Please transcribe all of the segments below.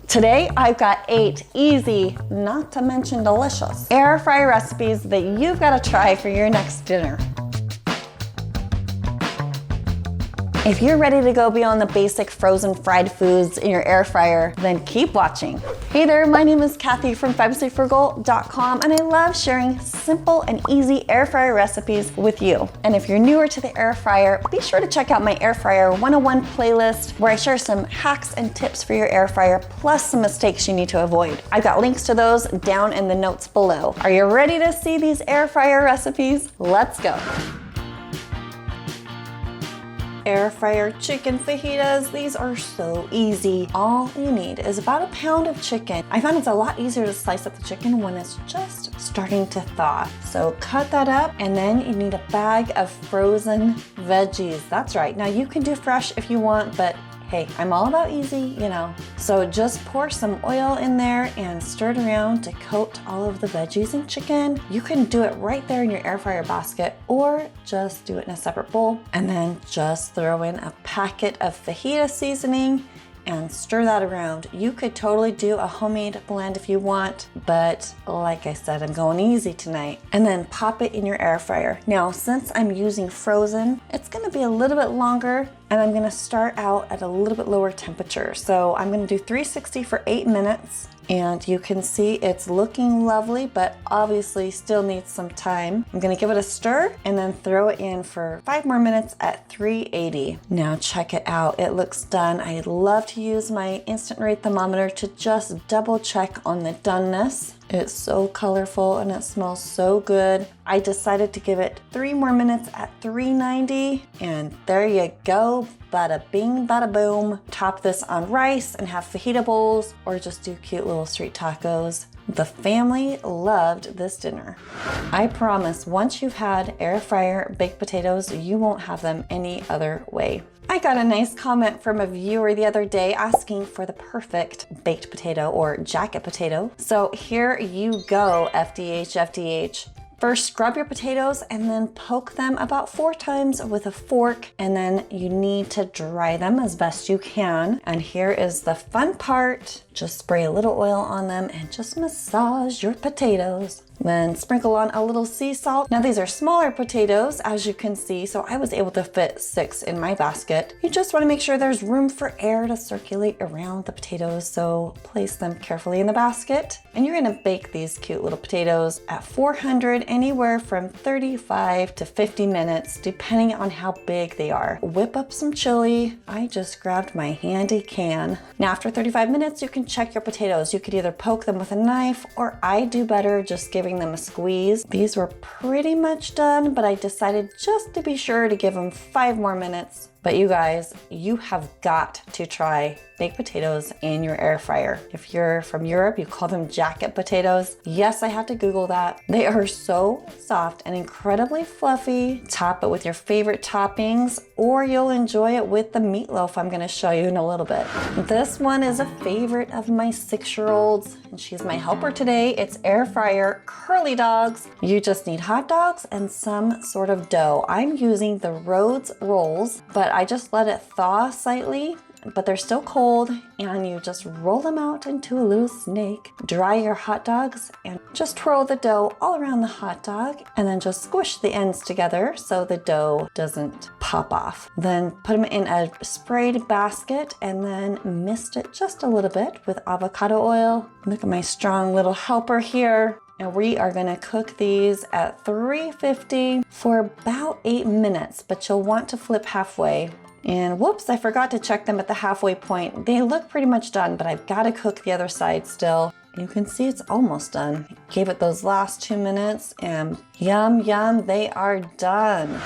Today, I've got 8 easy, not to mention delicious, air fryer recipes that you've got to try for your next dinner. If you're ready to go beyond the basic frozen fried foods in your air fryer, then keep watching. Hey there, my name is Kathy from fabulesslyfrugal.com, and I love sharing simple and easy air fryer recipes with you. And if you're newer to the air fryer, be sure to check out my Air Fryer 101 playlist where I share some hacks and tips for your air fryer, plus some mistakes you need to avoid. I've got links to those down in the notes below. Are you ready to see these air fryer recipes? Let's go. Air fryer chicken fajitas. These are so easy. All you need is about a pound of chicken. I found it's a lot easier to slice up the chicken when it's just starting to thaw. So cut that up, and then you need a bag of frozen veggies. That's right. Now you can do fresh if you want, but hey, I'm all about easy, you know. So just pour some oil in there and stir it around to coat all of the veggies and chicken. You can do it right there in your air fryer basket, or just do it in a separate bowl, and then just throw in a packet of fajita seasoning and stir that around. You could totally do a homemade blend if you want, but like I said, I'm going easy tonight. And then pop it in your air fryer. Now, since I'm using frozen, it's gonna be a little bit longer, and I'm gonna start out at a little bit lower temperature. So I'm gonna do 360 for 8 minutes. And you can see it's looking lovely, but obviously still needs some time. I'm gonna give it a stir and then throw it in for 5 more minutes at 380. Now check it out, it looks done. I love to use my instant rate thermometer to just double check on the doneness. It's so colorful and it smells so good. I decided to give it 3 more minutes at 390, and there you go. Bada bing, bada boom. Top this on rice and have fajita bowls, or just do cute little street tacos. The family loved this dinner. I promise, once you've had air fryer baked potatoes, you won't have them any other way. I got a nice comment from a viewer the other day asking for the perfect baked potato or jacket potato. So here you go, FDH. First, scrub your potatoes and then poke them about 4 times with a fork, and then you need to dry them as best you can. And here is the fun part. Just spray a little oil on them and just massage your potatoes. Then sprinkle on a little sea salt. Now these are smaller potatoes, as you can see, so I was able to fit 6 in my basket. You just want to make sure there's room for air to circulate around the potatoes, so place them carefully in the basket. And you're gonna bake these cute little potatoes at 400, anywhere from 35 to 50 minutes, depending on how big they are. Whip up some chili. I just grabbed my handy can. Now after 35 minutes, you can check your potatoes. You could either poke them with a knife, or I do better just giving them a squeeze. These were pretty much done, but I decided just to be sure to give them 5 more minutes. But you guys, you have got to try baked potatoes in your air fryer. If you're from Europe, you call them jacket potatoes. Yes, I had to Google that. They are so soft and incredibly fluffy. Top it with your favorite toppings, or you'll enjoy it with the meatloaf I'm gonna show you in a little bit. This one is a favorite of my 6-year-olds, and she's my helper today. It's air fryer curly dogs. You just need hot dogs and some sort of dough. I'm using the Rhodes rolls, but I just let it thaw slightly, but they're still cold, and you just roll them out into a little snake. Dry your hot dogs and just twirl the dough all around the hot dog, and then just squish the ends together so the dough doesn't pop off. Then put them in a sprayed basket and then mist it just a little bit with avocado oil. Look at my strong little helper here. And we are gonna cook these at 350 for about 8 minutes, but you'll want to flip halfway. And whoops, I forgot to check them at the halfway point. They look pretty much done, but I've gotta cook the other side still. You can see it's almost done. Gave it those last 2 minutes, and yum, yum, they are done.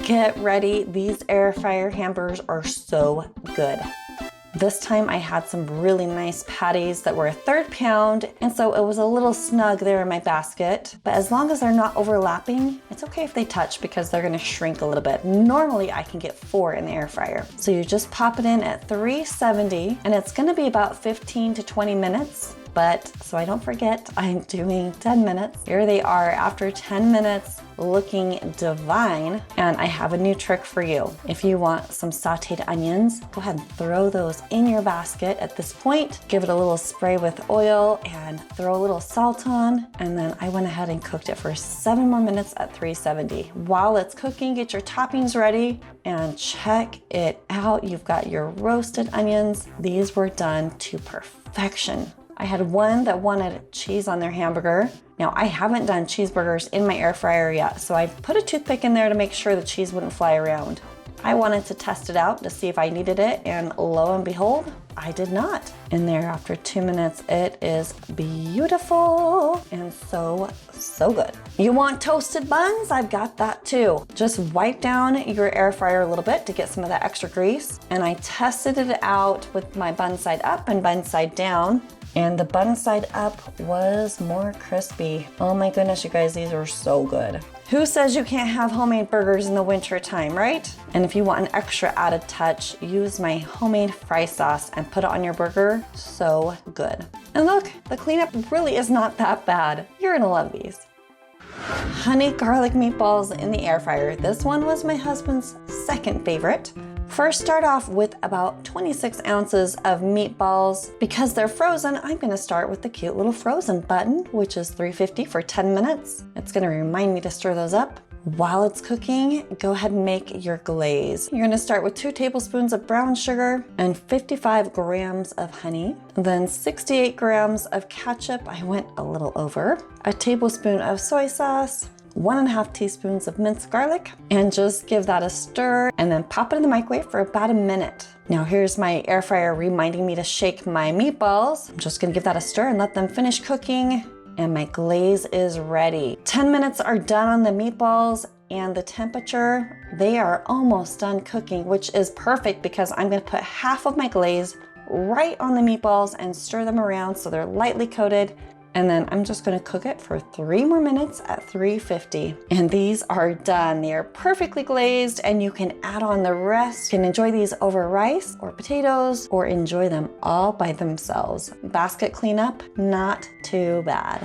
Get ready, these air fryer hamburgers are so good. This time I had some really nice patties that were a 1/3 pound, and so it was a little snug there in my basket. But as long as they're not overlapping, it's okay if they touch because they're gonna shrink a little bit. Normally I can get 4 in the air fryer. So you just pop it in at 370, and it's gonna be about 15 to 20 minutes. But so I don't forget, I'm doing 10 minutes. Here they are after 10 minutes. looking divine. And I have a new trick for you. If you want some sauteed onions, go ahead and throw those in your basket at this point. Give it a little spray with oil and throw a little salt on. And then I went ahead and cooked it for 7 more minutes at 370. While it's cooking, get your toppings ready and check it out. You've got your roasted onions. These were done to perfection. I had one that wanted cheese on their hamburger. Now, I haven't done cheeseburgers in my air fryer yet, so I put a toothpick in there to make sure the cheese wouldn't fly around. I wanted to test it out to see if I needed it, and lo and behold, I did not. In there after 2 minutes, it is beautiful and so good. You want toasted buns? I've got that too. Just wipe down your air fryer a little bit to get some of that extra grease, and I tested it out with my bun side up and bun side down. And the bun side up was more crispy. Oh my goodness, you guys, these are so good. Who says you can't have homemade burgers in the winter time, right? And if you want an extra added touch, use my homemade fry sauce and put it on your burger. So good. And look, the cleanup really is not that bad. You're gonna love these. Honey garlic meatballs in the air fryer. This one was my husband's second favorite. First, start off with about 26 ounces of meatballs. Because they're frozen, I'm gonna start with the cute little frozen button, which is 350 for 10 minutes. It's gonna remind me to stir those up. While it's cooking, go ahead and make your glaze. You're gonna start with 2 tablespoons of brown sugar and 55 grams of honey, then 68 grams of ketchup. I went a little over. A tablespoon of soy sauce, 1.5 teaspoons of minced garlic, and just give that a stir and then pop it in the microwave for about a minute. Now here's my air fryer reminding me to shake my meatballs. I'm just gonna give that a stir and let them finish cooking, and my glaze is ready. 10 minutes are done on the meatballs, and the temperature, they are almost done cooking, which is perfect because I'm gonna put half of my glaze right on the meatballs and stir them around so they're lightly coated. And then I'm just gonna cook it for 3 more minutes at 350. And these are done. They are perfectly glazed, and you can add on the rest. You can enjoy these over rice or potatoes, or enjoy them all by themselves. Basket cleanup, not too bad.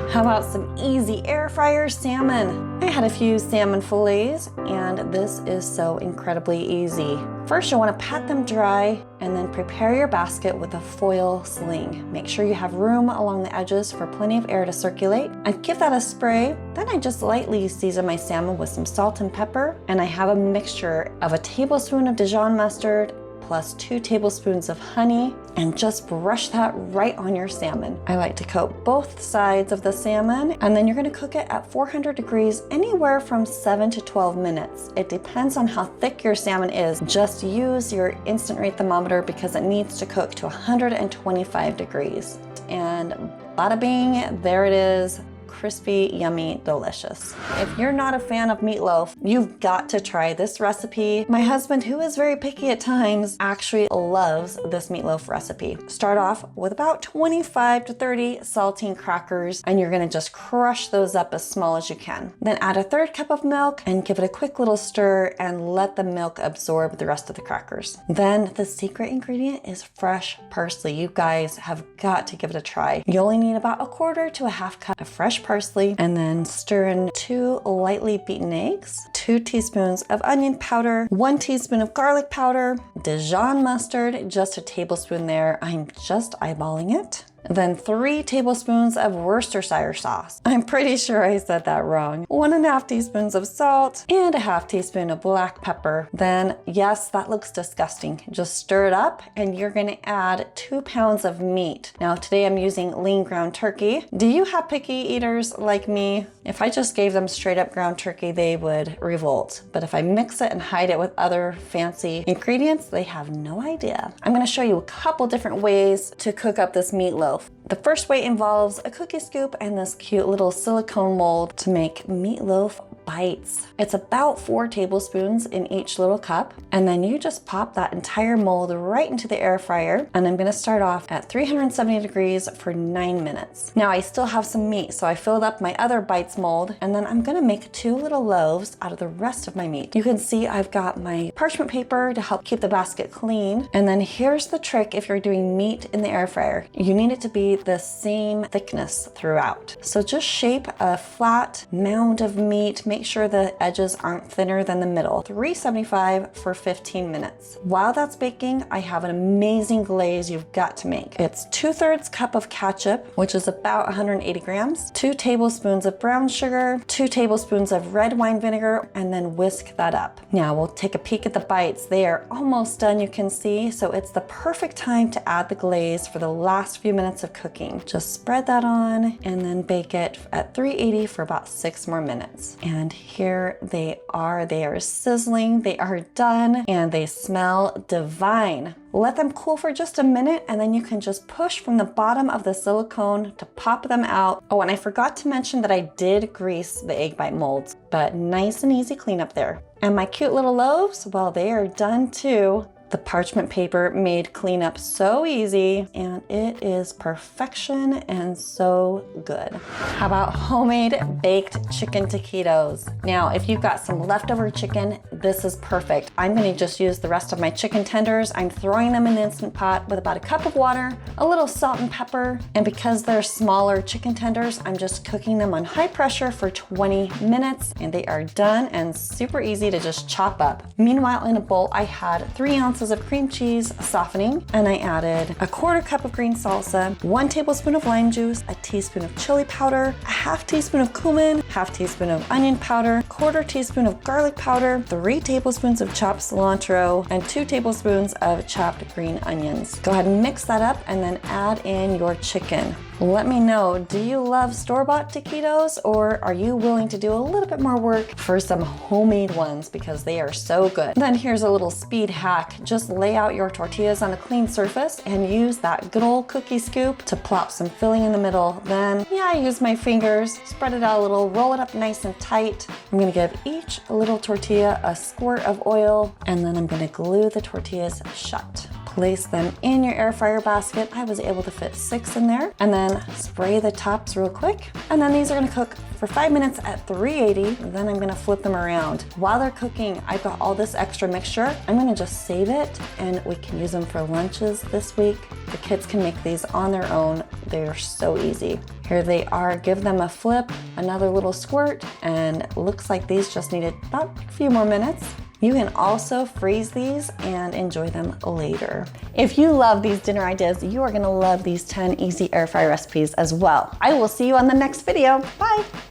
How about some easy air fryer salmon? I had a few salmon fillets, and this is so incredibly easy. First, you'll wanna pat them dry and then prepare your basket with a foil sling. Make sure you have room along the edges for plenty of air to circulate. I give that a spray. Then I just lightly season my salmon with some salt and pepper, and I have a mixture of a tablespoon of Dijon mustard plus 2 tablespoons of honey, and just brush that right on your salmon. I like to coat both sides of the salmon, and then you're gonna cook it at 400 degrees anywhere from 7 to 12 minutes. It depends on how thick your salmon is. Just use your instant rate thermometer because it needs to cook to 125 degrees. And bada bing, there it is. Crispy, yummy, delicious. If you're not a fan of meatloaf, you've got to try this recipe. My husband, who is very picky at times, actually loves this meatloaf recipe. Start off with about 25 to 30 saltine crackers, and you're gonna just crush those up as small as you can. Then add a 1/3 cup of milk and give it a quick little stir and let the milk absorb the rest of the crackers. Then the secret ingredient is fresh parsley. You guys have got to give it a try. You only need about 1/4 to 1/2 cup of fresh parsley, and then stir in 2 lightly beaten eggs, 2 teaspoons of onion powder, 1 teaspoon of garlic powder, Dijon mustard, just a tablespoon there. I'm just eyeballing it. Then 3 tablespoons of Worcestershire sauce. I'm pretty sure I said that wrong. 1.5 teaspoons of salt and 1/2 teaspoon of black pepper. Then, yes, that looks disgusting. Just stir it up, and you're gonna add 2 pounds of meat. Now, today I'm using lean ground turkey. Do you have picky eaters like me? If I just gave them straight up ground turkey, they would revolt. But if I mix it and hide it with other fancy ingredients, they have no idea. I'm gonna show you a couple different ways to cook up this meatloaf. The first way involves a cookie scoop and this cute little silicone mold to make meatloaf bites. It's about 4 tablespoons in each little cup, and then you just pop that entire mold right into the air fryer, and I'm gonna start off at 370 degrees for 9 minutes. Now I still have some meat, so I filled up my other bites mold, and then I'm gonna make 2 little loaves out of the rest of my meat. You can see I've got my parchment paper to help keep the basket clean, and then here's the trick if you're doing meat in the air fryer. You need it to be the same thickness throughout. So just shape a flat mound of meat. Make make sure the edges aren't thinner than the middle. 375 for 15 minutes. While that's baking, I have an amazing glaze you've got to make. It's 2/3 cup of ketchup, which is about 180 grams, 2 tablespoons of brown sugar, 2 tablespoons of red wine vinegar, and then whisk that up. Now we'll take a peek at the bites. They are almost done, you can see, so it's the perfect time to add the glaze for the last few minutes of cooking. Just spread that on and then bake it at 380 for about 6 more minutes. And here they are sizzling, they are done, and they smell divine. Let them cool for just a minute and then you can just push from the bottom of the silicone to pop them out. Oh, and I forgot to mention that I did grease the egg bite molds, but nice and easy cleanup there. And my cute little loaves, well, they are done too. The parchment paper made cleanup so easy, and it is perfection and so good. How about homemade baked chicken taquitos? Now, if you've got some leftover chicken, this is perfect. I'm gonna just use the rest of my chicken tenders. I'm throwing them in the Instant Pot with about a cup of water, a little salt and pepper, and because they're smaller chicken tenders, I'm just cooking them on high pressure for 20 minutes, and they are done and super easy to just chop up. Meanwhile, in a bowl, I had 3 ounces of cream cheese softening, and I added a 1/4 cup of green salsa, 1 tablespoon of lime juice, a teaspoon of chili powder, a 1/2 teaspoon of cumin, 1/2 teaspoon of onion powder, 1/4 teaspoon of garlic powder, 3 tablespoons of chopped cilantro, and 2 tablespoons of chopped green onions. Go ahead and mix that up and then add in your chicken. Let me know, do you love store-bought taquitos, or are you willing to do a little bit more work for some homemade ones because they are so good? Then here's a little speed hack. Just lay out your tortillas on a clean surface and use that good old cookie scoop to plop some filling in the middle. Then, I use my fingers, spread it out a little, roll it up nice and tight. I'm gonna give each little tortilla a squirt of oil, and then I'm gonna glue the tortillas shut. Place them in your air fryer basket. I was able to fit 6 in there, and then spray the tops real quick. And then these are gonna cook for 5 minutes at 380. Then I'm gonna flip them around. While they're cooking, I've got all this extra mixture. I'm gonna just save it, and we can use them for lunches this week. The kids can make these on their own. They're so easy. Here they are. Give them a flip, another little squirt, and looks like these just needed about a few more minutes. You can also freeze these and enjoy them later. If you love these dinner ideas, you are gonna love these 10 easy air fryer recipes as well. I will see you on the next video. Bye.